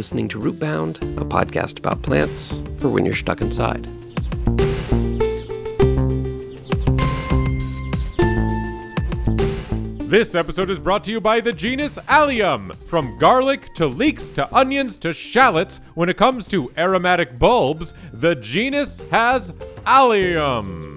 listening to Rootbound, a podcast about plants for when you're stuck inside. This episode is brought to you by the genus Allium. From garlic to leeks to onions to shallots, when it comes to aromatic bulbs, the genus has Allium.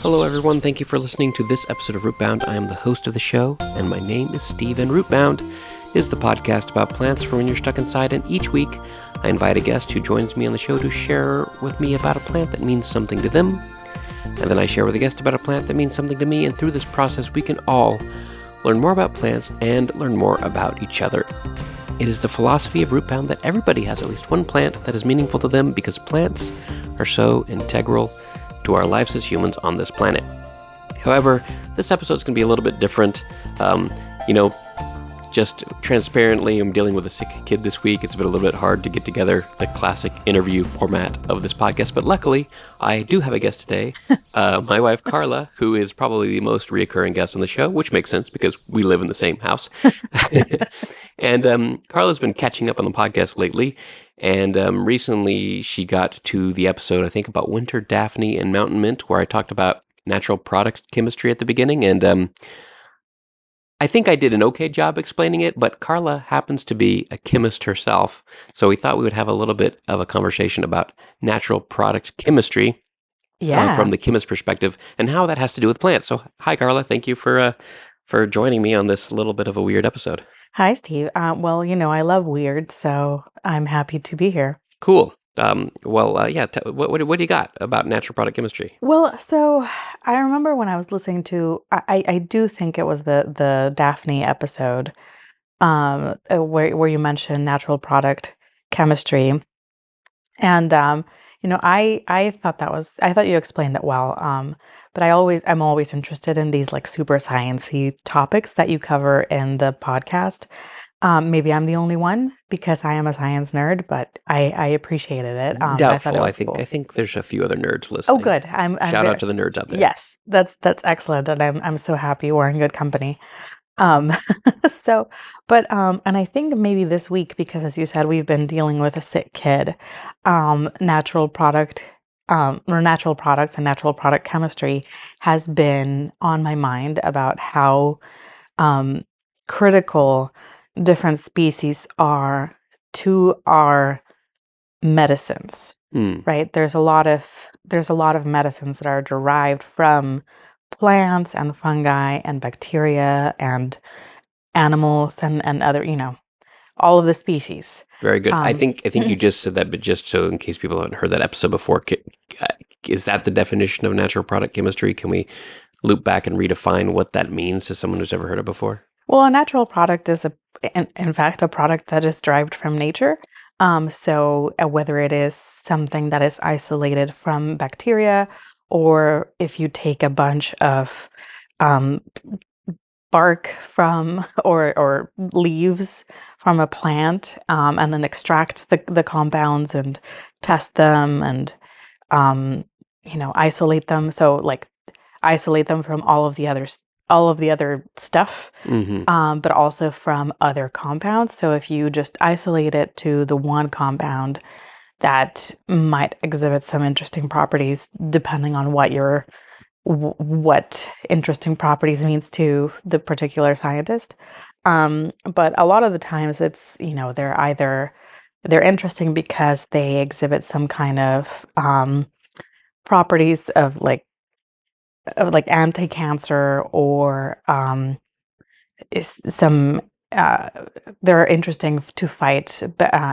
Hello everyone, thank you for listening to this episode of Rootbound. I am the host of the show, and my name is Steve, and Rootbound is the podcast about plants for when you're stuck inside, and each week I invite a guest who joins me on the show to share with me about a plant that means something to them, and then I share with a guest about a plant that means something to me, and through this process we can all learn more about plants and learn more about each other. It is the philosophy of Rootbound that everybody has at least one plant that is meaningful to them because plants are so integral to our lives as humans on this planet. However, this episode is going to be a little bit different. Just transparently, I'm dealing with a sick kid this week. It's been a little bit hard to get together the classic interview format of this podcast, but luckily, I do have a guest today, my wife, Karla, who is probably the most reoccurring guest on the show, which makes sense because we live in the same house. And Karla's been catching up on the podcast lately, and recently she got to the episode, I think, about winter Daphne and mountain mint, where I talked about natural product chemistry at the beginning, and I think I did an okay job explaining it, but Karla happens to be a chemist herself, so we thought we would have a little bit of a conversation about natural product chemistry from the chemist perspective and how that has to do with plants. So, hi, Karla. Thank you for joining me on this little bit of a weird episode. Hi, Steve. I love weird, so I'm happy to be here. Cool. What do you got about natural product chemistry? Well, so I remember when I was listening to, I do think it was the Daphne episode, where you mentioned natural product chemistry, and I thought I thought you explained it well. But I'm always interested in these like super sciencey topics that you cover in the podcast. Maybe I'm the only one because I am a science nerd, but I appreciated it. Doubtful. I think there's a few other nerds listening. Oh, good. Shout out to the nerds out there. Yes, that's excellent, and I'm so happy we're in good company. Um, and I think maybe this week, because as you said, we've been dealing with a sick kid, natural products and natural product chemistry has been on my mind about how critical different species are to our medicines, right? There's a lot of medicines that are derived from plants and fungi and bacteria and animals and other, all of the species. Very good. I think you just said that, but just so in case people haven't heard that episode before, is that the definition of natural product chemistry? Can we loop back and redefine what that means to someone who's ever heard it before? Well, a natural product is in fact a product that is derived from nature. So whether it is something that is isolated from bacteria, or if you take a bunch of bark from or leaves from a plant, and then extract the compounds and test them and isolate them. So like isolate them from all of the other stuff, but also from other compounds. So if you just isolate it to the one compound, that might exhibit some interesting properties depending on what interesting properties means to the particular scientist. But a lot of the times it's, they're interesting because they exhibit some kind of properties of like anti-cancer, or they're interesting to fight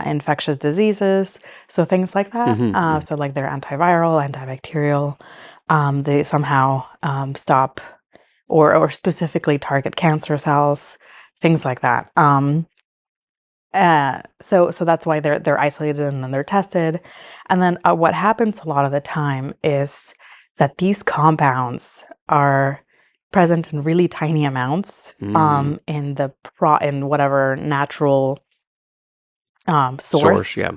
infectious diseases, so things like that. So like they're antiviral, antibacterial. They somehow stop or specifically target cancer cells, things like that. So that's why they're isolated and then they're tested. And then what happens a lot of the time is that these compounds are present in really tiny amounts in whatever natural source, Yeah.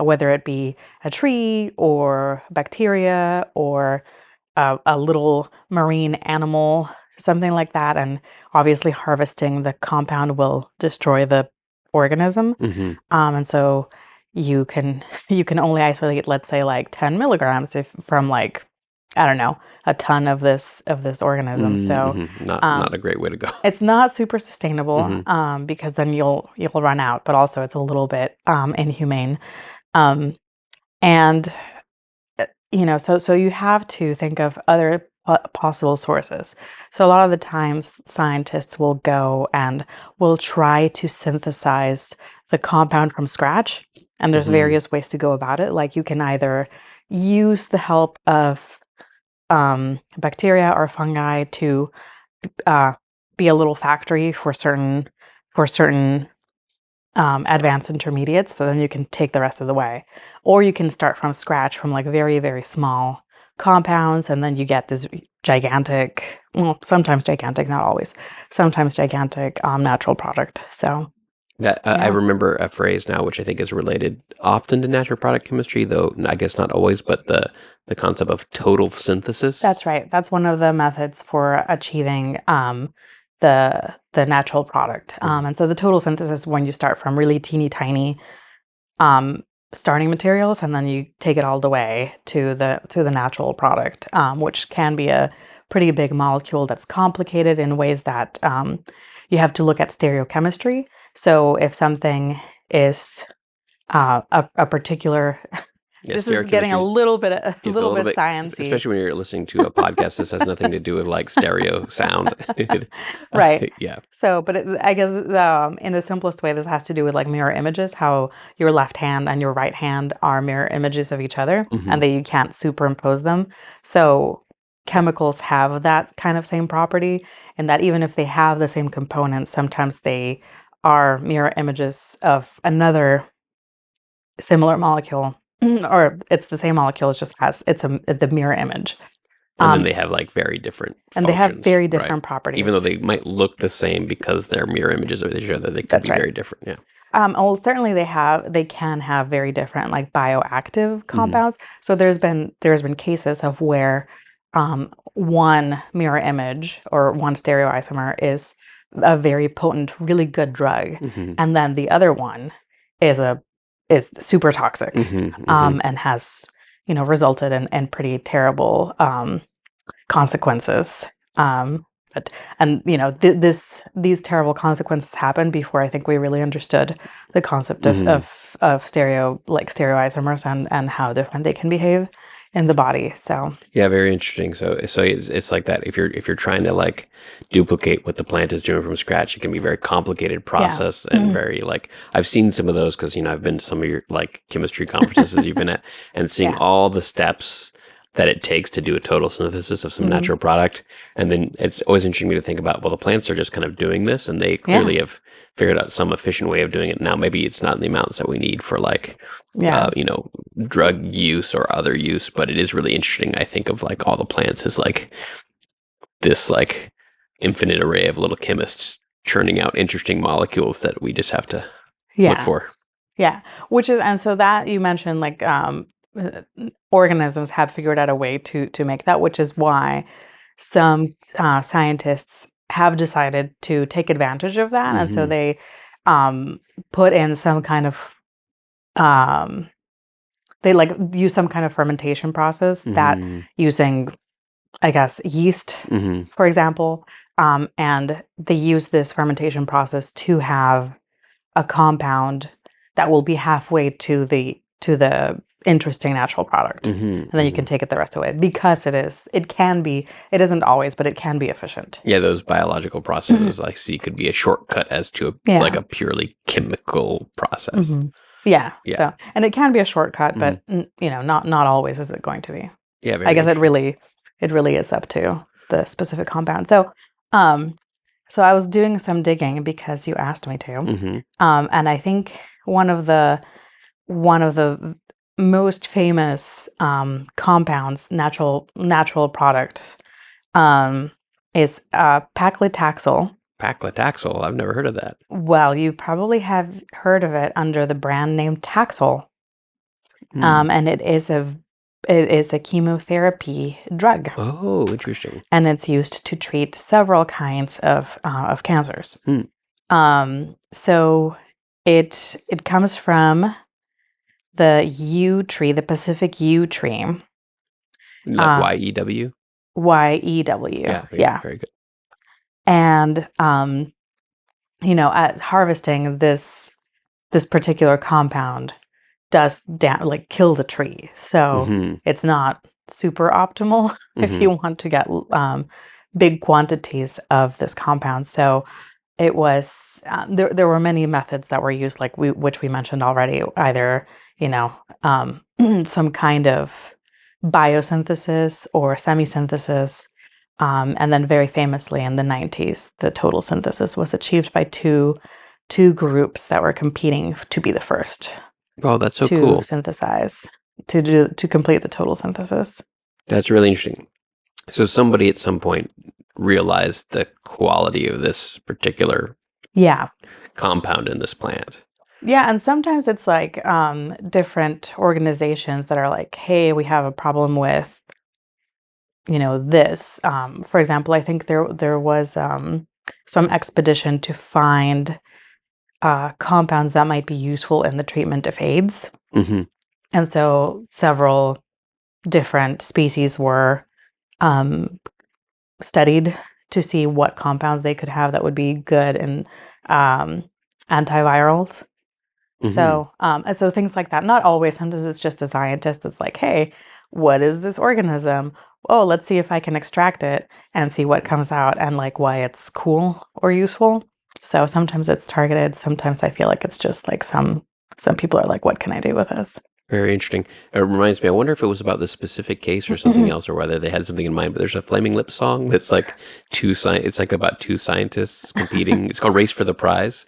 whether it be a tree or bacteria or a little marine animal, something like that. And obviously, harvesting the compound will destroy the organism. Mm-hmm. And so you can you can only isolate, let's say, like 10 milligrams if from like I don't know, a ton of this organism. So Mm-hmm. Not um, a great way to go. it's not super sustainable Mm-hmm. because then you'll run out, but also it's a little bit inhumane. Um, and so you have to think of other possible sources. So a lot of the times scientists will go and will try to synthesize the compound from scratch, and there's Mm-hmm. various ways to go about it. Like you can either use the help of bacteria or fungi to uh, be a little factory for certain advanced intermediates, so then you can take the rest of the way. Or you can start from scratch from like very, very small compounds, and then you get this gigantic, well, sometimes gigantic, not always, sometimes gigantic natural product. So, That I yeah. remember a phrase now, which I think is related often to natural product chemistry, though I guess not always. But the concept of total synthesis. That's right. That's one of the methods for achieving the natural product. And so the total synthesis, when you start from really teeny tiny um, starting materials, and then you take it all the way to the natural product, which can be a pretty big molecule that's complicated in ways that you have to look at stereochemistry. So if something is a particular Yeah, this is getting a stereochemistry little bit a is a little little bit bit, sciencey. especially when you're listening to a podcast. This has nothing to do with like stereo sound. Right. Yeah. So, but I guess in the simplest way, this has to do with like mirror images, how your left hand and your right hand are mirror images of each other, Mm-hmm. and that you can't superimpose them. So, chemicals have that kind of same property, and that even if they have the same components, sometimes they are mirror images of another similar molecule, or it's the same molecule, it's just has the mirror image. And then Um, they have like very different and they have functions, very right? different properties. Even though they might look the same because they're mirror images of each other, they could That's be right. very different. Yeah. Well, certainly they can have very different like bioactive compounds. So there's been cases of where one mirror image or one stereoisomer is a very potent, really good drug, Mm-hmm. and then the other one is super toxic, Mm-hmm. Mm-hmm. and has resulted in pretty terrible consequences. Um, but and these terrible consequences happened before I think we really understood the concept of Mm-hmm. stereoisomers and how different they can behave in the body. So Yeah, very interesting. So it's like that. If you're trying to like duplicate what the plant is doing from scratch, it can be a very complicated yeah, process and very like I've seen some of those because I've been to some of your like chemistry conferences that you've been at and seeing yeah, all the steps that it takes to do a total synthesis of some mhm, natural product. And then it's always interesting to me to think about, well, the plants are just kind of doing this and they yeah, clearly have figured out some efficient way of doing it. Now, maybe it's not in the amounts that we need for like, yeah, drug use or other use, but it is really interesting. I think of like all the plants as like this like infinite array of little chemists churning out interesting molecules that we just have to look yeah, for. yeah. Which is and so that you mentioned like organisms have figured out a way to make that, which is why some scientists have decided to take advantage of that, and so Mm-hmm. they put in some kind of um, they like use some kind of fermentation process that Mm-hmm. using, I guess, yeast, Mm-hmm. for example, and they use this fermentation process to have a compound that will be halfway to the interesting natural product, Mm-hmm. and then you can take it the rest of the way because it isn't always, but it can be efficient. Yeah, those biological processes I see could be a shortcut as to like Yeah. a purely chemical process. Mhm. Yeah. Yeah. So, and it can be a shortcut, but Mhm. not always is it going to be. Yeah, I very guess interesting. it really is up to the specific compound. So I was doing some digging because you asked me to. Mm-hmm. And I think one of the most famous compounds, natural products, um, is paclitaxel. Paclitaxel. I've never heard of that. Well, you probably have heard of it under the brand name Taxol. And it is a chemotherapy drug. Oh, interesting. And it's used to treat several kinds of cancers. So it comes from the yew tree, the Pacific yew tree. Like Y-E-W? Y-E-W. Yeah, very good. And at harvesting this particular compound does kill the tree. So it's not super optimal if you want to get big quantities of this compound. So it was there were many methods that were used, which we mentioned already, either some kind of biosynthesis or semisynthesis. And then very famously in the 90s, the total synthesis was achieved by two groups that were competing to be the first. Oh, that's so to cool. synthesize, to complete the total synthesis. That's really interesting. So somebody at some point realized the quality of this particular compound in this plant. Yeah, and sometimes it's like different organizations that are like, hey, we have a problem with this. For example, I think there was some expedition to find compounds that might be useful in the treatment of AIDS. And so several different species were studied to see what compounds they could have that would be good in antivirals. So things like that. Not always. Sometimes it's just a scientist that's like, hey, what is this organism? Oh, let's see if I can extract it and see what comes out and like why it's cool or useful. So sometimes it's targeted. Sometimes I feel like it's just like some people are like, what can I do with this? Very interesting. It reminds me, I wonder if it was about this specific case or something else, or whether they had something in mind. But there's a Flaming Lips song that's like it's like about two scientists competing. It's called Race for the Prize.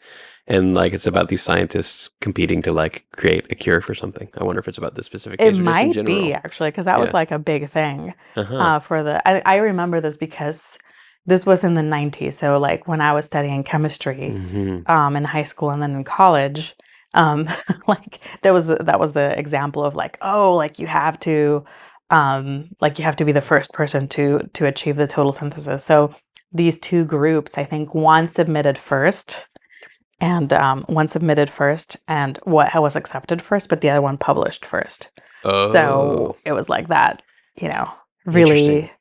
And like it's about these scientists competing to like create a cure for something. I wonder if it's about this specific case it or might just in general. be actually, because that was like a big thing for the. I remember this because this was in the 90s. So like when I was studying chemistry in high school and then in college, like that was the example of like, oh, like you have to be the first person to achieve the total synthesis. So these two groups, I think one submitted first and what was accepted first, but the other one published first. Oh. So it was like that, really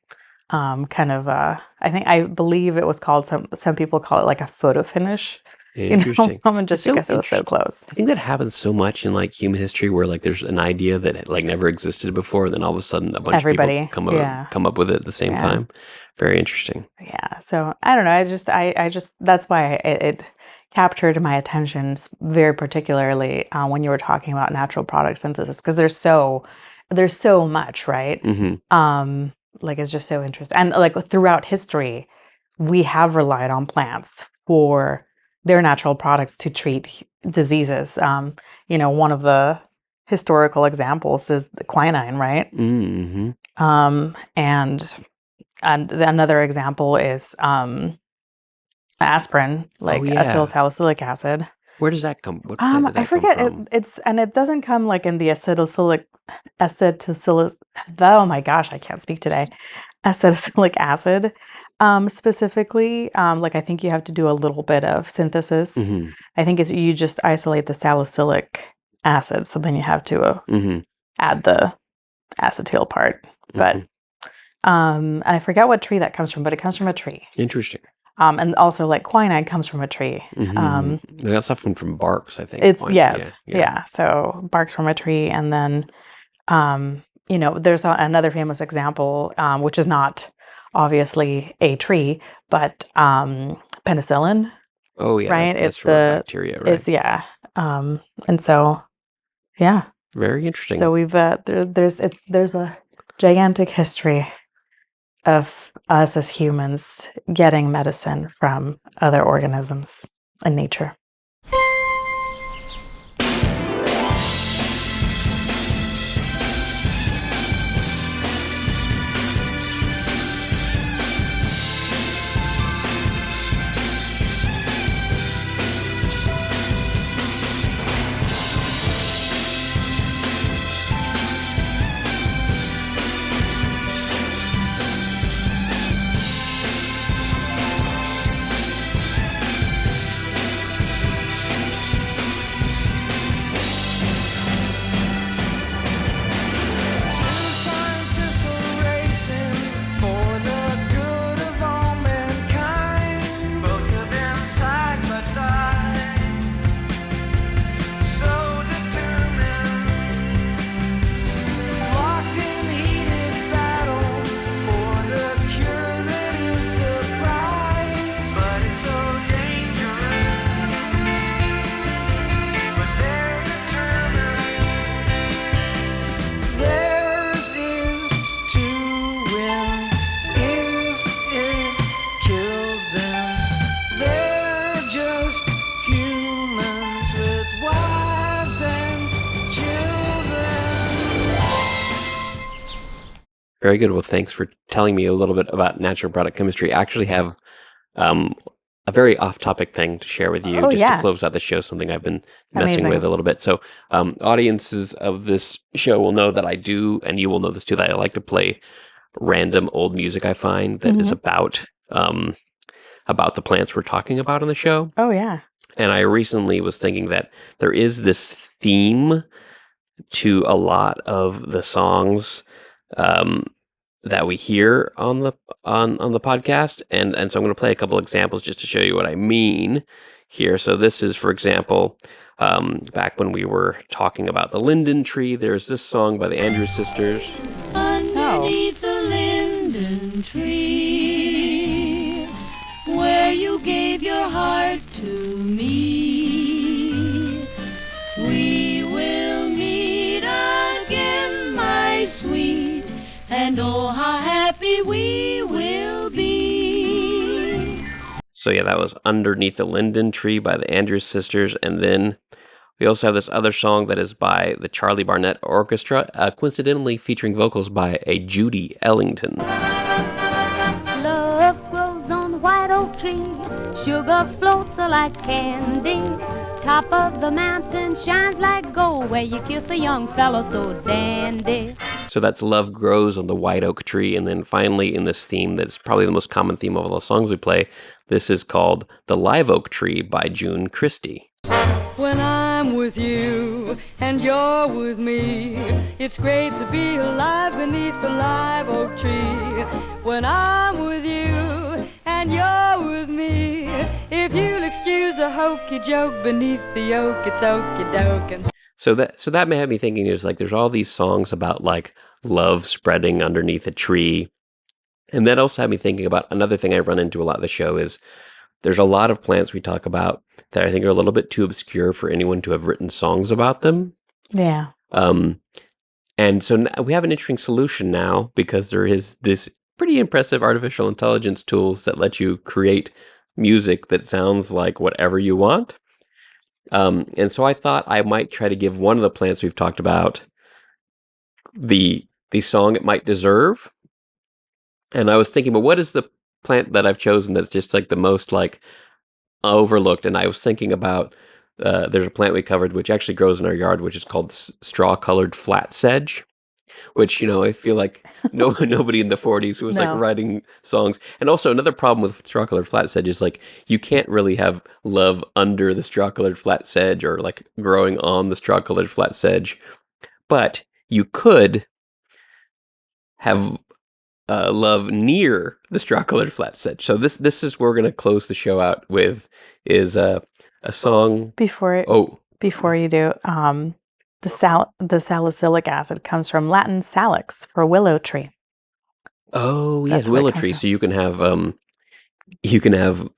kind of I believe it was called, some people call it like a photo finish. Interesting. Just because it was so close. I think that happens so much in like human history where like there's an idea that like never existed before, and then all of a sudden a bunch of people come up with it at the same time. Very interesting. Yeah. So I don't know. I just that's why it captured my attention very particularly when you were talking about natural product synthesis, because there's so much, right? Like it's just so interesting, and like throughout history, we have relied on plants for their natural products to treat diseases. One of the historical examples is the quinine, right? And another example is aspirin, like acetylsalicylic acid. Where does that come? What did that I forget. come from? It doesn't come like in the acetylsalicylic. Oh my gosh, I can't speak today. Acetylsalicylic acid, specifically. Like I think you have to do a little bit of synthesis. I think you just isolate the salicylic acid, so then you have to add the acetyl part. But and I forget what tree that comes from, but it comes from a tree. Interesting. And also like quinine comes from a tree. That's often from barks, I think. It's yeah. So barks from a tree, and then there's another famous example, which is not obviously a tree, but penicillin. Oh yeah, right. It's from a bacteria, right? It's and so very interesting. So we've there's a gigantic history of us as humans getting medicine from other organisms in nature. Very good. Well, thanks for telling me a little bit about natural product chemistry. I actually have a very off-topic thing to share with you Oh, just to yeah. close out the show, something I've been messing Amazing. with a little bit. So audiences of this show will know that I do, and you will know this too, that I like to play random old music I find that is about the plants we're talking about on the show. Oh, yeah. And I recently was thinking that there is this theme to a lot of the songs that we hear on the podcast, and so I'm going to play a couple examples just to show you what I mean here. So this is, for example, back when we were talking about the linden tree. There's this song by the Andrews Sisters. Underneath the linden tree, where you gave your heart to me, we will meet again, my sweet, and oh, how happy we will be. So yeah, that was Underneath the Linden Tree by the Andrews Sisters. And then we also have this other song that is by the Charlie Barnett Orchestra, coincidentally featuring vocals by a Judy Ellington. Love grows on the white oak tree, sugar floats like candy, top of the mountain shines like gold, where you kiss a young fellow so dandy. So that's Love Grows on the White Oak Tree. And then finally, in this theme that's probably the most common theme of all the songs we play, this is called The Live Oak Tree by June Christie. When I'm with you and you're with me, it's great to be alive beneath the live oak tree. When I'm with you and you're with me, if you'll excuse a hokey joke beneath the oak, it's okey doke. So that may have me thinking, is like there's all these songs about like love spreading underneath a tree. And that also had me thinking about another thing I run into a lot of the show is there's a lot of plants we talk about that I think are a little bit too obscure for anyone to have written songs about them. Yeah. And so we have an interesting solution now, because there is this pretty impressive artificial intelligence tools that let you create music that sounds like whatever you want. And so I thought I might try to give one of the plants we've talked about the song it might deserve. And I was thinking, but what is the plant that I've chosen that's just like the most like overlooked? And I was thinking about there's a plant we covered which actually grows in our yard, which is called straw-colored flatsedge, which, you know, I feel like nobody in the 40s who was like writing songs. And also another problem with straw-colored flatsedge is like you can't really have love under the straw-colored flatsedge or like growing on the straw-colored flatsedge, but you could have love near the straw-colored flatsedge. So this is where we're going to close the show out with is a song. Before you do, the salicylic acid comes from Latin salix for willow tree. Oh, That's yes, where it willow comes tree. from. So you can have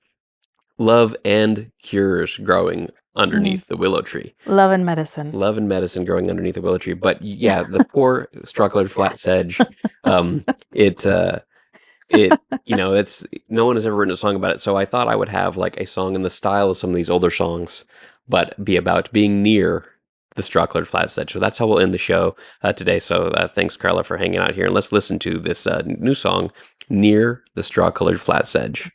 love and cures growing underneath the willow tree. Love and medicine. Love and medicine growing underneath the willow tree. But yeah, the poor straw-colored flatsedge, it's no one has ever written a song about it. So I thought I would have like a song in the style of some of these older songs, but be about being near the straw-colored flatsedge. So that's how we'll end the show today. So thanks, Karla, for hanging out here. And let's listen to this new song, Near the Straw-Colored Flatsedge.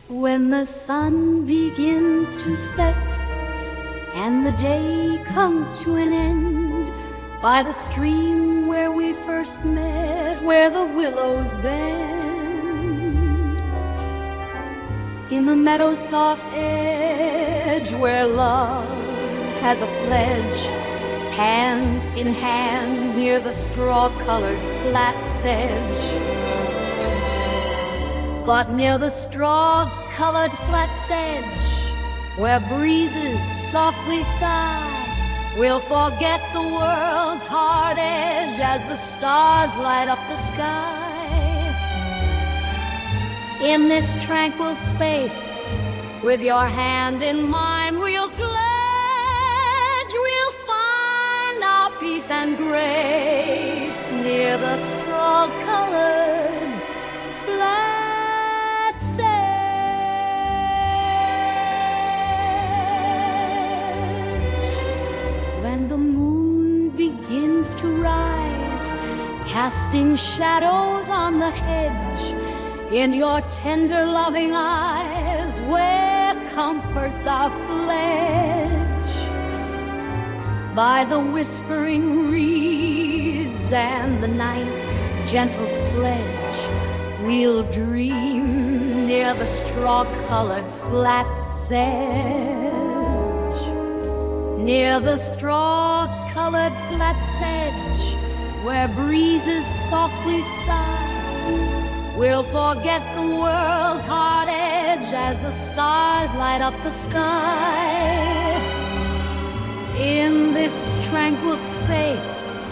When the sun begins to set and the day comes to an end, by the stream where we first met, where the willows bend, in the meadow's soft edge, where love has a pledge, hand in hand near the straw-colored flatsedge. But near the straw-colored flatsedge, where breezes softly sigh. We'll forget the world's hard edge as the stars light up the sky. In this tranquil space, with your hand in mine, we'll pledge we'll find our peace and grace near the straw-colored Flatsedge. When the moon begins to rise, casting shadows on the hedge, in your tender loving eyes where comforts our fledge, by the whispering reeds and the night's gentle sledge, we'll dream near the straw-colored Flatsedge. Near the straw-colored Flatsedge, where breezes softly sigh, we'll forget the world's hard edge as the stars light up the sky. In this tranquil space,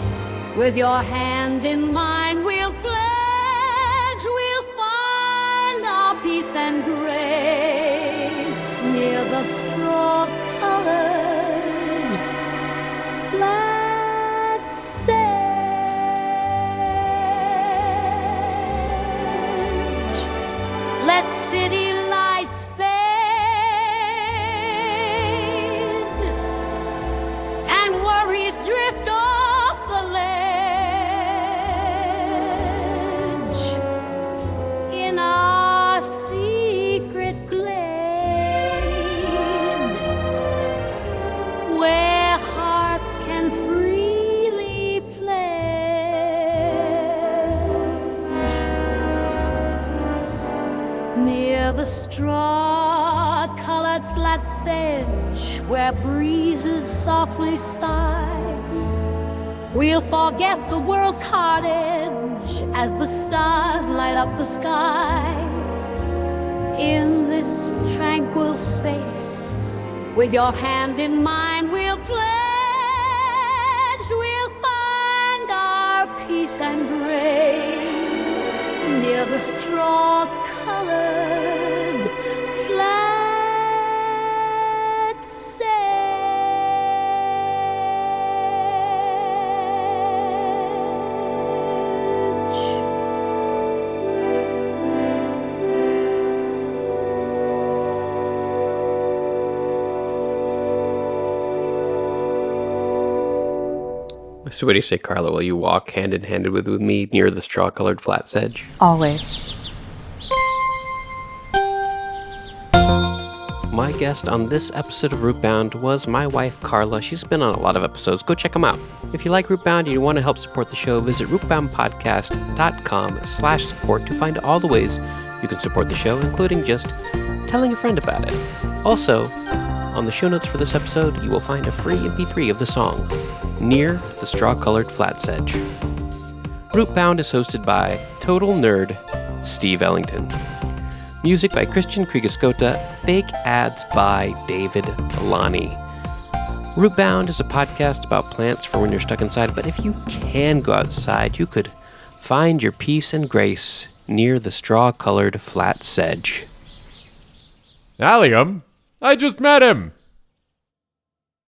with your hand in mine, we'll pledge we'll find our peace and grace near the straw-colored Flatsedge. Let city lights fade and worries drift off the ledge. In our secret glade, where hearts can freely pledge. Near the straw-colored Flatsedge, where breezes softly sigh, we'll forget the world's hard edge as the stars light up the sky. In this tranquil space, with your hand in mine, we'll pledge we'll find our peace and grace near the straw-colored So what do you say, Karla? Will you walk hand in hand with me near the straw-colored Flatsedge? Always. My guest on this episode of Rootbound was my wife, Karla. She's been on a lot of episodes. Go check them out. If you like Rootbound and you want to help support the show, visit rootboundpodcast.com/support to find all the ways you can support the show, including just telling a friend about it. Also, on the show notes for this episode, you will find a free MP3 of the song, Near the Straw-Colored Flatsedge. Rootbound is hosted by Total Nerd Steve Ellington. Music by Christian Kriegescota, fake ads by David Alani. Rootbound is a podcast about plants for when you're stuck inside, but if you can go outside, you could find your peace and grace near the straw-colored Flatsedge. Allium? I just met him!